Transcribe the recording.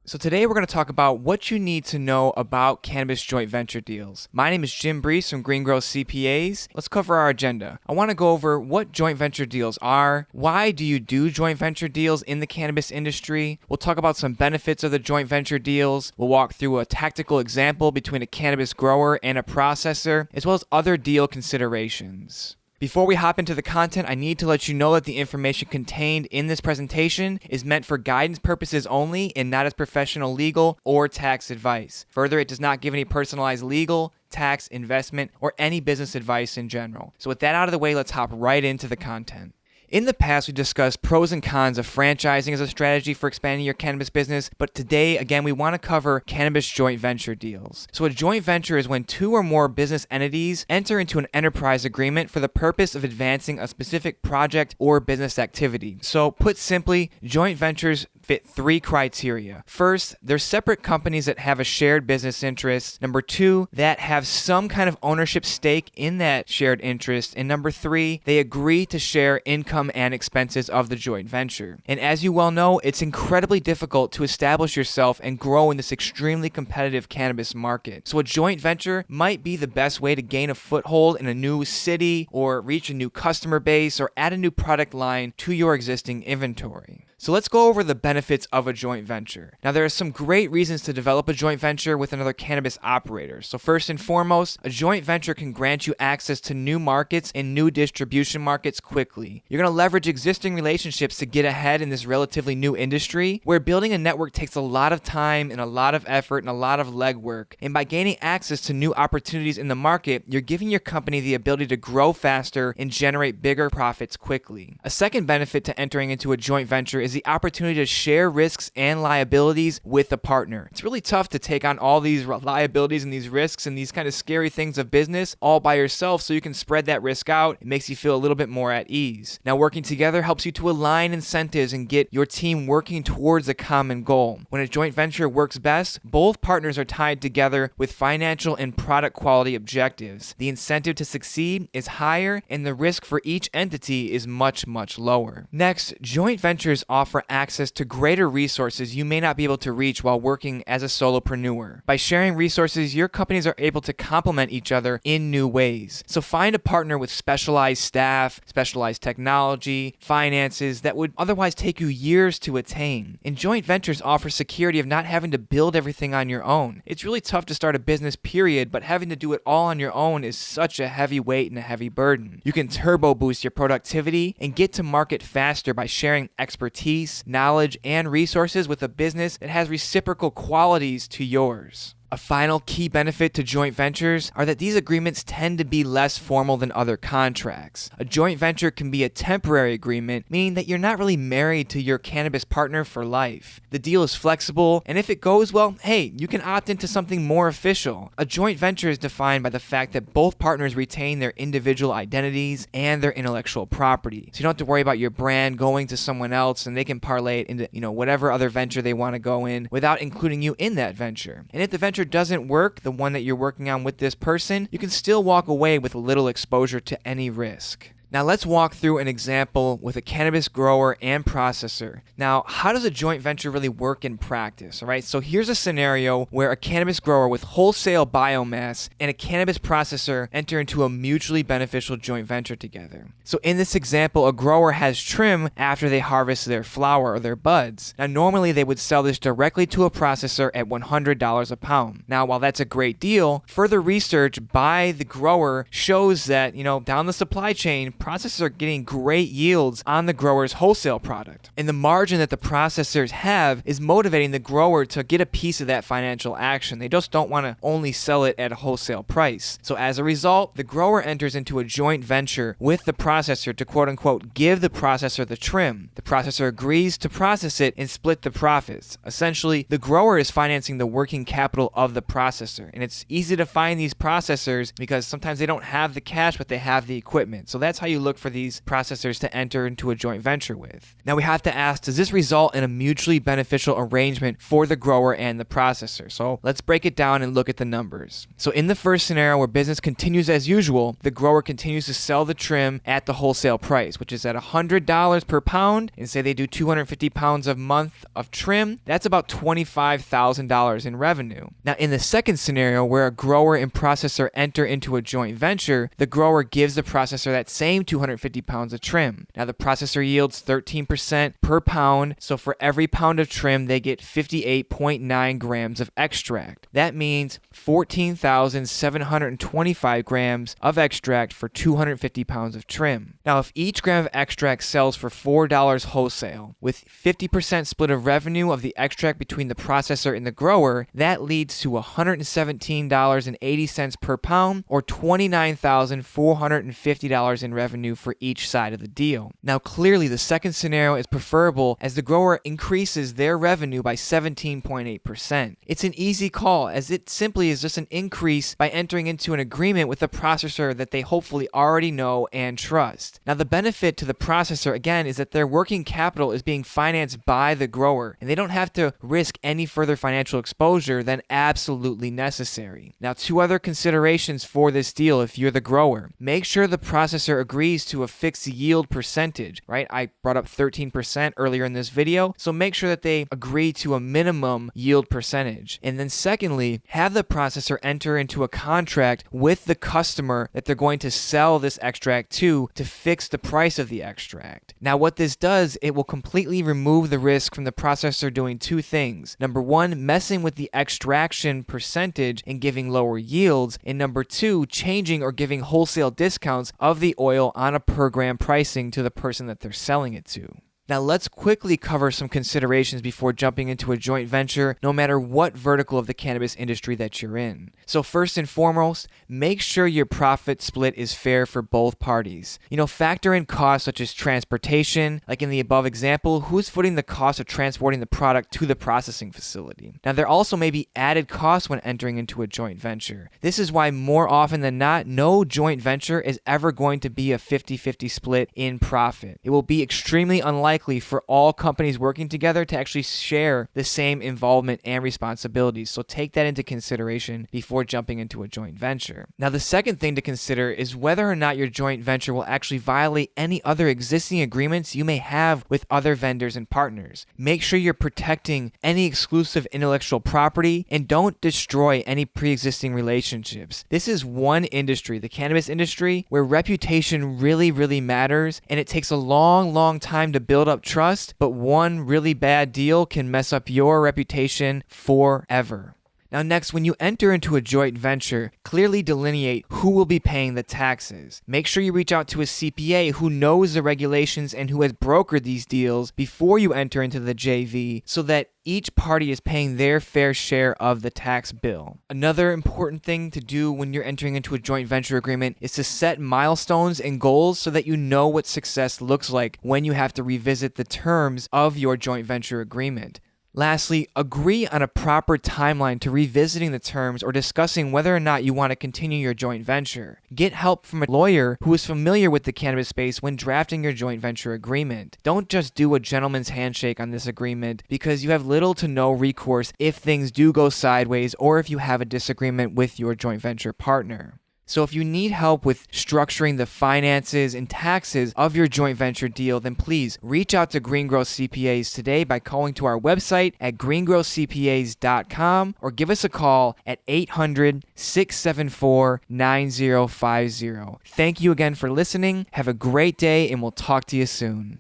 So today we're going to talk about what you need to know about cannabis joint venture deals. My name is Jim Brees from GreenGrowth CPAs. Let's cover our agenda. I want to go over what joint venture deals are, why do you do joint venture deals in the cannabis industry. We'll talk about some benefits of the joint venture deals. We'll walk through a tactical example between a cannabis grower and a processor, as well as other deal considerations. Before we hop into the content, I need to let you know that the information contained in this presentation is meant for guidance purposes only and not as professional legal or tax advice. Further, it does not give any personalized legal, tax, investment, or any business advice in general. So with that out of the way, let's hop right into the content. In the past, we discussed pros and cons of franchising as a strategy for expanding your cannabis business, but today, again, we want to cover cannabis joint venture deals. So a joint venture is when two or more business entities enter into an enterprise agreement for the purpose of advancing a specific project or business activity. So put simply, joint ventures fit three criteria. First, they're separate companies that have a shared business interest. Number two, that have some kind of ownership stake in that shared interest. And number three, they agree to share income and expenses of the joint venture. And as you well know, it's incredibly difficult to establish yourself and grow in this extremely competitive cannabis market. So a joint venture might be the best way to gain a foothold in a new city or reach a new customer base or add a new product line to your existing inventory. So let's go over the benefits of a joint venture. Now, there are some great reasons to develop a joint venture with another cannabis operator. So first and foremost, a joint venture can grant you access to new markets and new distribution markets quickly. You're going to leverage existing relationships to get ahead in this relatively new industry, where building a network takes a lot of time and a lot of effort and a lot of legwork. And by gaining access to new opportunities in the market, you're giving your company the ability to grow faster and generate bigger profits quickly. A second benefit to entering into a joint venture is the opportunity to share risks and liabilities with a partner. It's really tough to take on all these liabilities and these risks and these kind of scary things of business all by yourself, so you can spread that risk out. It makes you feel a little bit more at ease. Now, working together helps you to align incentives and get your team working towards a common goal. When a joint venture works best, both partners are tied together with financial and product quality objectives. The incentive to succeed is higher and the risk for each entity is much, much lower. Next, joint ventures offer access to greater resources you may not be able to reach while working as a solopreneur. By sharing resources, your companies are able to complement each other in new ways. So find a partner with specialized staff, specialized technology, finances that would otherwise take you years to attain. And joint ventures offer security of not having to build everything on your own. It's really tough to start a business, period, but having to do it all on your own is such a heavy weight and a heavy burden. You can turbo boost your productivity and get to market faster by sharing expertise, knowledge, and resources with a business that has reciprocal qualities to yours. A final key benefit to joint ventures are that these agreements tend to be less formal than other contracts. A joint venture can be a temporary agreement, meaning that you're not really married to your cannabis partner for life. The deal is flexible, and if it goes well, hey, you can opt into something more official. A joint venture is defined by the fact that both partners retain their individual identities and their intellectual property. So you don't have to worry about your brand going to someone else and they can parlay it into, whatever other venture they want to go in without including you in that venture. And if the venture doesn't work, the one that you're working on with this person, you can still walk away with little exposure to any risk. Now let's walk through an example with a cannabis grower and processor. Now, how does a joint venture really work in practice? All right, so here's a scenario where a cannabis grower with wholesale biomass and a cannabis processor enter into a mutually beneficial joint venture together. So in this example, a grower has trim after they harvest their flower or their buds. Now, normally they would sell this directly to a processor at $100 a pound. Now, while that's a great deal, further research by the grower shows that, down the supply chain, processors are getting great yields on the grower's wholesale product. And the margin that the processors have is motivating the grower to get a piece of that financial action. They just don't want to only sell it at a wholesale price. So as a result, the grower enters into a joint venture with the processor to quote unquote give the processor the trim. The processor agrees to process it and split the profits. Essentially, the grower is financing the working capital of the processor. And it's easy to find these processors because sometimes they don't have the cash, but they have the equipment. So that's how how you look for these processors to enter into a joint venture with. Now we have to ask, does this result in a mutually beneficial arrangement for the grower and the processor? So let's break it down and look at the numbers. So in the first scenario where business continues as usual, the grower continues to sell the trim at the wholesale price, which is at $100 per pound, and say they do 250 pounds a month of trim, that's about $25,000 in revenue. Now in the second scenario where a grower and processor enter into a joint venture, the grower gives the processor that same 250 pounds of trim. Now the processor yields 13% per pound, so for every pound of trim they get 58.9 grams of extract. That means 14,725 grams of extract for 250 pounds of trim. Now if each gram of extract sells for $4 wholesale, with 50% split of revenue of the extract between the processor and the grower, that leads to $117.80 per pound, or $29,450 in revenue for each side of the deal. Now clearly the second scenario is preferable as the grower increases their revenue by 17.8%. It's an easy call as it simply is just an increase by entering into an agreement with a processor that they hopefully already know and trust. Now the benefit to the processor again is that their working capital is being financed by the grower and they don't have to risk any further financial exposure than absolutely necessary. Now two other considerations for this deal if you're the grower. Make sure the processor agrees to a fixed yield percentage, right? I brought up 13% earlier in this video, so make sure that they agree to a minimum yield percentage. And then secondly, have the processor enter into a contract with the customer that they're going to sell this extract to fix the price of the extract. Now what this does, it will completely remove the risk from the processor doing two things. Number one, messing with the extraction percentage and giving lower yields, and number two, changing or giving wholesale discounts of the oil on a per gram pricing to the person that they're selling it to. Now let's quickly cover some considerations before jumping into a joint venture, no matter what vertical of the cannabis industry that you're in. So first and foremost, make sure your profit split is fair for both parties. Factor in costs such as transportation, like in the above example, who's footing the cost of transporting the product to the processing facility. Now there also may be added costs when entering into a joint venture. This is why more often than not, no joint venture is ever going to be a 50-50 split in profit. It will be extremely unlikely for all companies working together to actually share the same involvement and responsibilities. So take that into consideration before jumping into a joint venture. Now, the second thing to consider is whether or not your joint venture will actually violate any other existing agreements you may have with other vendors and partners. Make sure you're protecting any exclusive intellectual property and don't destroy any pre-existing relationships. This is one industry, the cannabis industry, where reputation really, really matters, and it takes a long, long time to build up trust, but one really bad deal can mess up your reputation forever. Now next, when you enter into a joint venture, clearly delineate who will be paying the taxes. Make sure you reach out to a CPA who knows the regulations and who has brokered these deals before you enter into the JV so that each party is paying their fair share of the tax bill. Another important thing to do when you're entering into a joint venture agreement is to set milestones and goals so that you know what success looks like when you have to revisit the terms of your joint venture agreement. Lastly, agree on a proper timeline to revisiting the terms or discussing whether or not you want to continue your joint venture. Get help from a lawyer who is familiar with the cannabis space when drafting your joint venture agreement. Don't just do a gentleman's handshake on this agreement because you have little to no recourse if things do go sideways or if you have a disagreement with your joint venture partner. So if you need help with structuring the finances and taxes of your joint venture deal, then please reach out to GreenGrowth CPAs today by calling to our website at greengrowthcpas.com or give us a call at 800-674-9050. Thank you again for listening. Have a great day and we'll talk to you soon.